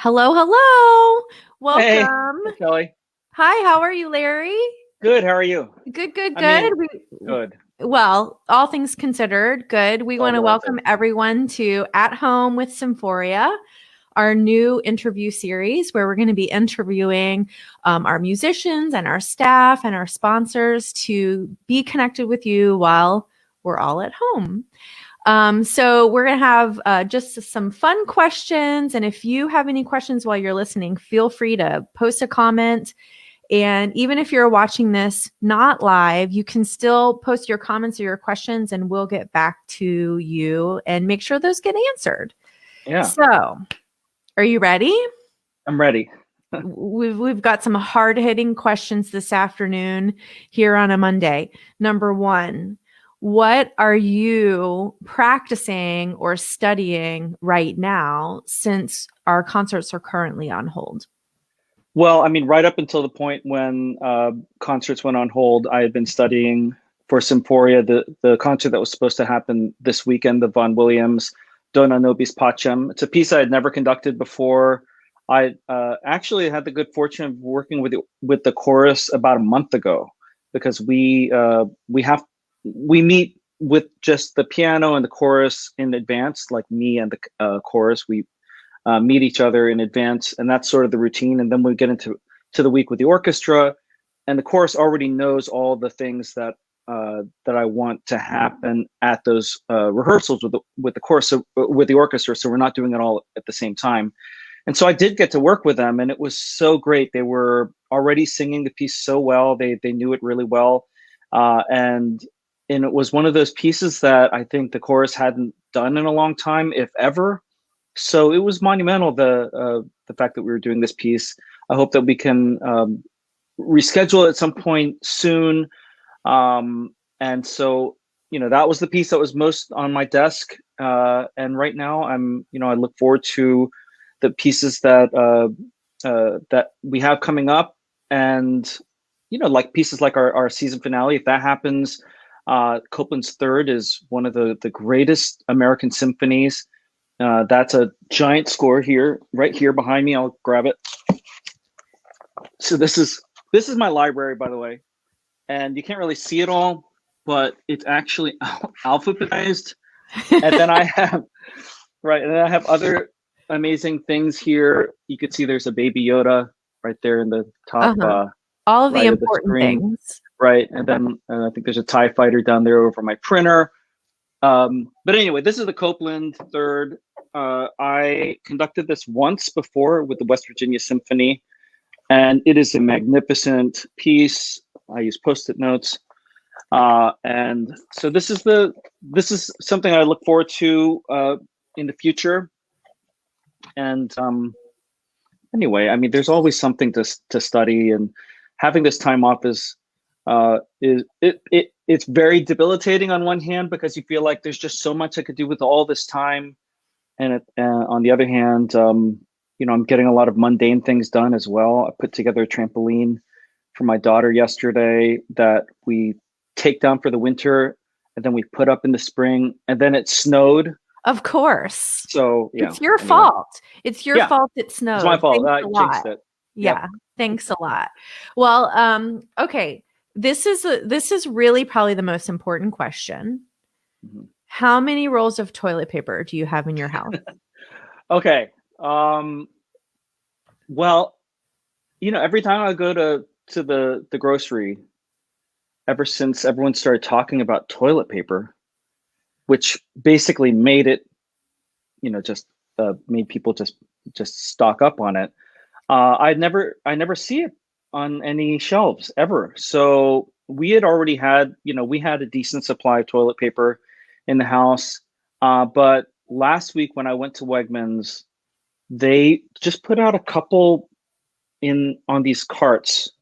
Hello, hello. Hey, Welcome. hey Kelly. Hi, how are you, Larry? Good. How are you? Good, good, I good. mean, good. Well, all things considered, good. We All want to relative. welcome everyone to At Home with Symphoria, our new interview series where we're going to be interviewing our musicians and our staff and our sponsors to be connected with you while we're all at home. So we're going to have just some fun questions. And if you have any questions while you're listening, feel free to post a comment. And even if you're watching this not live, you can still post your comments or your questions and we'll get back to you and make sure those get answered. Yeah, So, are you ready? I'm ready. We've got some hard-hitting questions this afternoon here on a Monday. Number 1, what are you practicing or studying right now since our concerts are currently on hold? Well, I mean, right up until the point when concerts went on hold, I had been studying for Symphoria, the concert that was supposed to happen this weekend, the Vaughan Williams Dona Nobis Pacem. It's a piece I had never conducted before. I actually had the good fortune of working with the chorus about a month ago because we meet with just the piano and the chorus in advance, like me and the chorus. We meet each other in advance, and that's sort of the routine. And then we get into the week with the orchestra, and the chorus already knows all the things that I want to happen at those rehearsals with the chorus, with the orchestra. So we're not doing it all at the same time. And so I did get to work with them, and it was so great. They were already singing the piece so well. They knew it really well, and it was one of those pieces that I think the chorus hadn't done in a long time, if ever. So it was monumental, the fact that we were doing this piece. I hope that we can reschedule at some point soon. And so, that was the piece that was most on my desk. And right now I look forward to the pieces that we have coming up, and like pieces like our season finale. If that happens, Copland's Third is one of the greatest American symphonies. That's a giant score here, right here behind me. I'll grab it. So this is my library, by the way, and you can't really see it all, but it's actually alphabetized. And then I have right, and then I have other amazing things here. You could see there's a Baby Yoda right there in the top Uh-huh. All of the right of the important screen, things. right, and then I think there's a TIE fighter down there over my printer. But anyway, this is the Copland Third. I conducted this once before with the West Virginia Symphony, and it is a magnificent piece. I use Post-it notes, and so this is something I look forward to in the future. And anyway, I mean, there's always something to study, and having this time off it's very debilitating on one hand because you feel like there's just so much I could do with all this time, and on the other hand, I'm getting a lot of mundane things done as well. I put together a trampoline for my daughter yesterday that we take down for the winter, and then we put up in the spring, and then it snowed. Of course. So yeah. It's your Anyway, fault. It's your yeah, fault it it's my snowed. fault. Thanks I a jinxed lot. it. Yep. Yeah, thanks a lot. Well, okay. This is really probably the most important question. Mhm. How many rolls of toilet paper do you have in your house? Okay. Well, every time I go to the grocery, ever since everyone started talking about toilet paper, which basically made it, just made people just stock up on it. I never see it on any shelves ever. So we had already had, we had a decent supply of toilet paper in the house. But last week when I went to Wegmans, they just put out a couple in on these carts,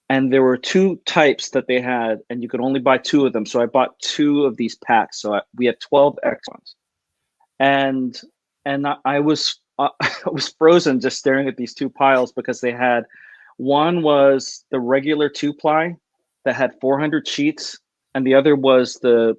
and there were two types that they had, and you could only buy two of them. So I bought two of these packs. So we had 12 X ones, and I was I was frozen just staring at these two piles because they had one was the regular two ply that had 400 sheets, and the other was the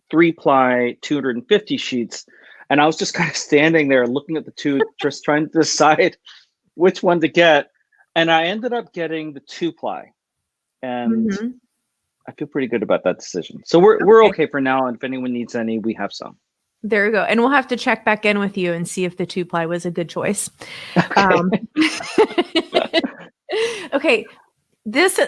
three ply 250 sheets. And I was just kind of standing there looking at the two, just trying to decide which one to get. And I ended up getting the 2-ply. And Mhm. I feel pretty good about that decision. So we're okay for now. And if anyone needs any, we have some. There we go. And we'll have to check back in with you and see if the 2-ply was a good choice. Okay. Okay.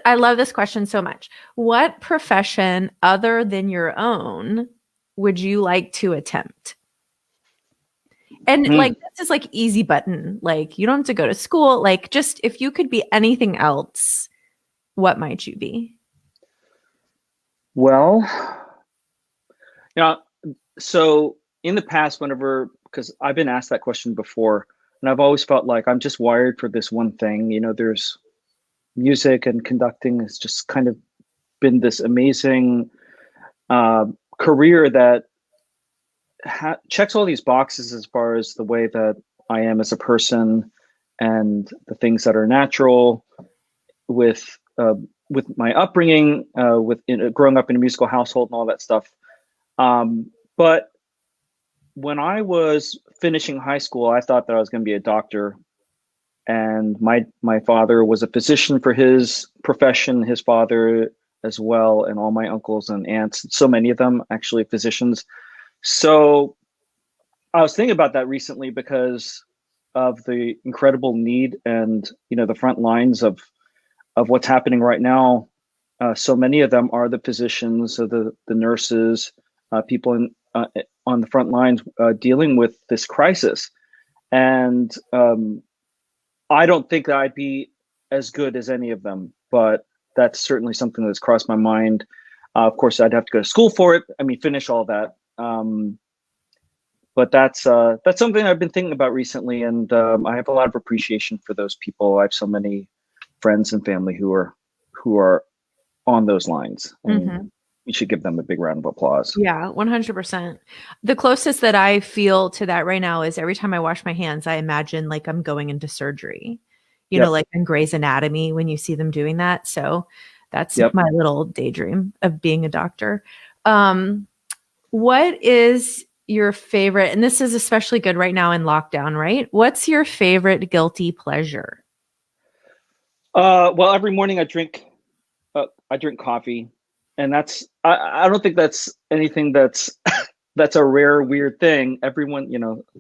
I love this question so much. What profession other than your own would you like to attempt? And like, this is like easy button. Like, you don't have to go to school. Like, just if you could be anything else, what might you be? Well, yeah. So in the past, because I've been asked that question before, and I've always felt like I'm just wired for this one thing. There's music and conducting has just kind of been this amazing career that checks all these boxes as far as the way that I am as a person and the things that are natural with my upbringing, growing up in a musical household and all that stuff. But when I was finishing high school, I thought that I was going to be a doctor. And my father was a physician for his profession, his father as well, and all my uncles and aunts, so many of them actually physicians. So I was thinking about that recently because of the incredible need and the front lines of what's happening right now. So many of them are the physicians, or the nurses, people on the front lines dealing with this crisis. And I don't think that I'd be as good as any of them, but that's certainly something that's crossed my mind. Of course, I'd have to go to school for it. I mean, finish all that. But that's something I've been thinking about recently, and I have a lot of appreciation for those people. I have so many friends and family who are on those lines. And we should give them a big round of applause. Yeah, 100%. The closest that I feel to that right now is every time I wash my hands, I imagine like I'm going into surgery, like in Grey's Anatomy when you see them doing that. So that's my little daydream of being a doctor. What is your favorite, and this is especially good right now in lockdown, right? What's your favorite guilty pleasure? Well, every morning I drink coffee, and I don't think that's anything that's that's a rare weird thing. Everyone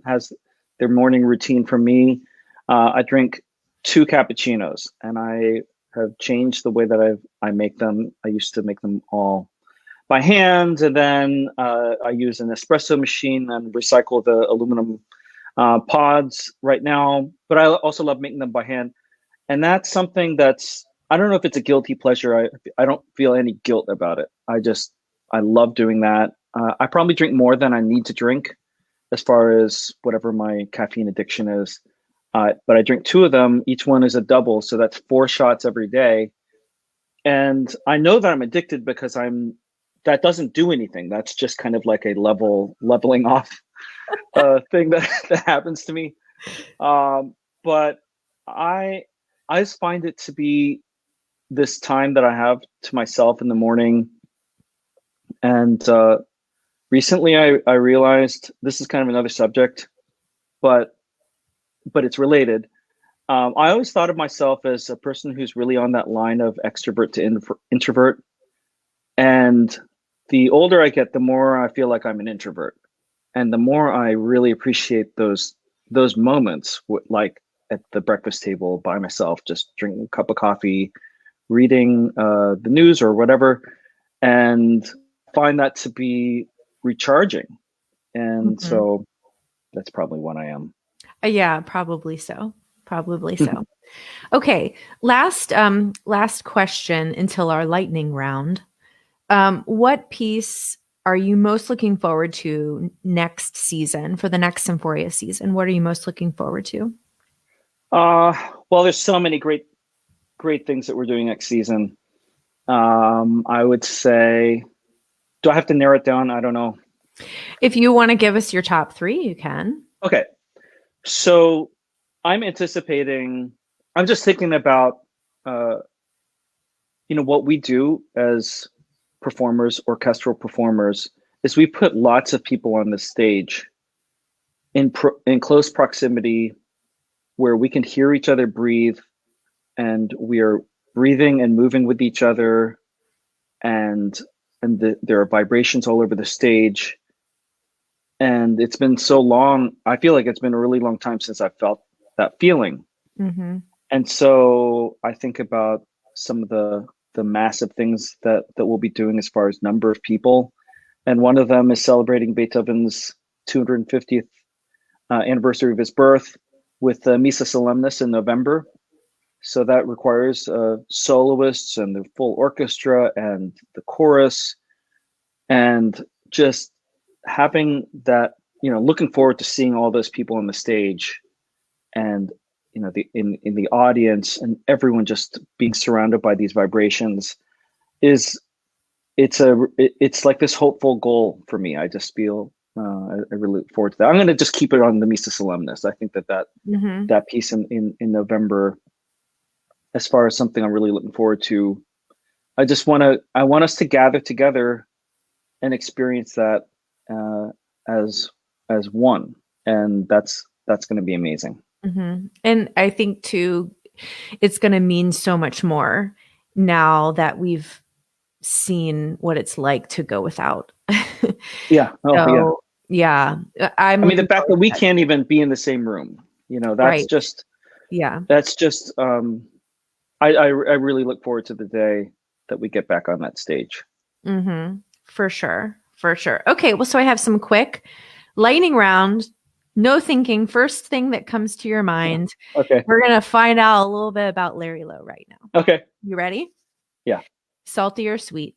has their morning routine. For me, I drink 2 cappuccinos, and I have changed the way that I make them. I used to make them all by hand, and then I use an espresso machine and recycle the aluminum pods right now. But I also love making them by hand, and that's something that's, I don't know if it's a guilty pleasure. I don't feel any guilt about it. I love doing that. I probably drink more than I need to drink as far as whatever my caffeine addiction is. But I drink 2 of them. Each one is a double, so that's 4 shots every day. And I know that I'm addicted because that doesn't do anything. That's just kind of like a leveling off thing that happens to me. But I just find it to be this time that I have to myself in the morning. And recently I realized, this is kind of another subject, but it's related. I always thought of myself as a person who's really on that line of extrovert to introvert. And the older I get, the more I feel like I'm an introvert. And the more I really appreciate those moments, like at the breakfast table by myself, just drinking a cup of coffee, reading the news or whatever, and find that to be recharging. And so that's probably what I am. Yeah, probably so. Probably so. Okay, last question until our lightning round. What piece are you most looking forward to next season, for the next Symphoria season? What are you most looking forward to? Well, there's so many great things that we're doing next season. I would say, do I have to narrow it down? I don't know. If you want to give us your top 3, you can. Okay. So I'm just thinking about, what we do as performers, orchestral performers, is we put lots of people on the stage. in close proximity where we can hear each other breathe, and we are breathing and moving with each other, and there are vibrations all over the stage. And it's been so long. I feel like it's been a really long time since I felt that feeling. Mm-hmm. And so I think about some of the massive things that we'll be doing as far as number of people. And one of them is celebrating Beethoven's 250th anniversary of his birth with the Missa Solemnis in November. So that requires soloists and the full orchestra and the chorus, and just having that, looking forward to seeing all those people on the stage, and in the audience, and everyone just being surrounded by these vibrations it's like this hopeful goal for me. I just feel I really look forward to that. I'm going to just keep it on the Missa Solemnis. I think Mm-hmm. that piece in November, as far as something I'm really looking forward to, I want us to gather together and experience that as one, and that's going to be amazing. Mm-hmm. And I think too, it's going to mean so much more now that we've seen what it's like to go without. Yeah. Oh, yeah. So yeah, I'm I mean, the looking fact forward that to we that. can't even be in the same room, Right. Yeah. that's just I really look forward to the day that we get back on that stage. Mm-hmm. For sure. For sure. Okay. Well, so I have some quick lightning round. No thinking. First thing that comes to your mind. Okay. We're going to find out a little bit about Larry Lowe right now. Okay. You ready? Yeah. Salty or sweet?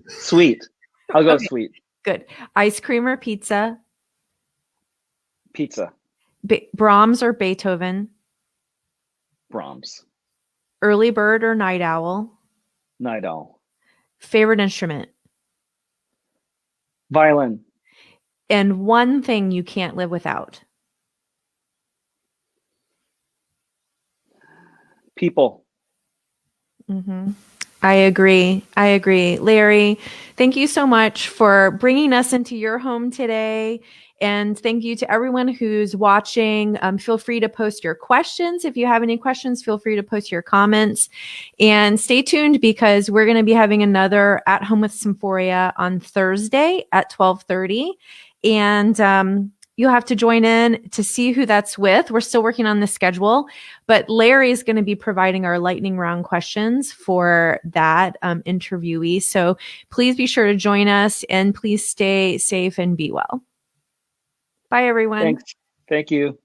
Sweet. I'll go Okay. sweet. Good. Ice cream or pizza? Pizza. Brahms or Beethoven? Brahms. Early bird or night owl? Night owl. Favorite instrument? Violin. And one thing you can't live without? People. Mm-hmm. I agree. I agree. Larry, thank you so much for bringing us into your home today. And thank you to everyone who's watching. Feel free to post your questions. If you have any questions, feel free to post your comments. And stay tuned, because we're going to be having another At Home with Symphoria on Thursday at 12:30. And you'll have to join in to see who that's with. We're still working on the schedule, but Larry is going to be providing our lightning round questions for that interviewee. So please be sure to join us, and please stay safe and be well. Bye, everyone. Thanks. Thank you.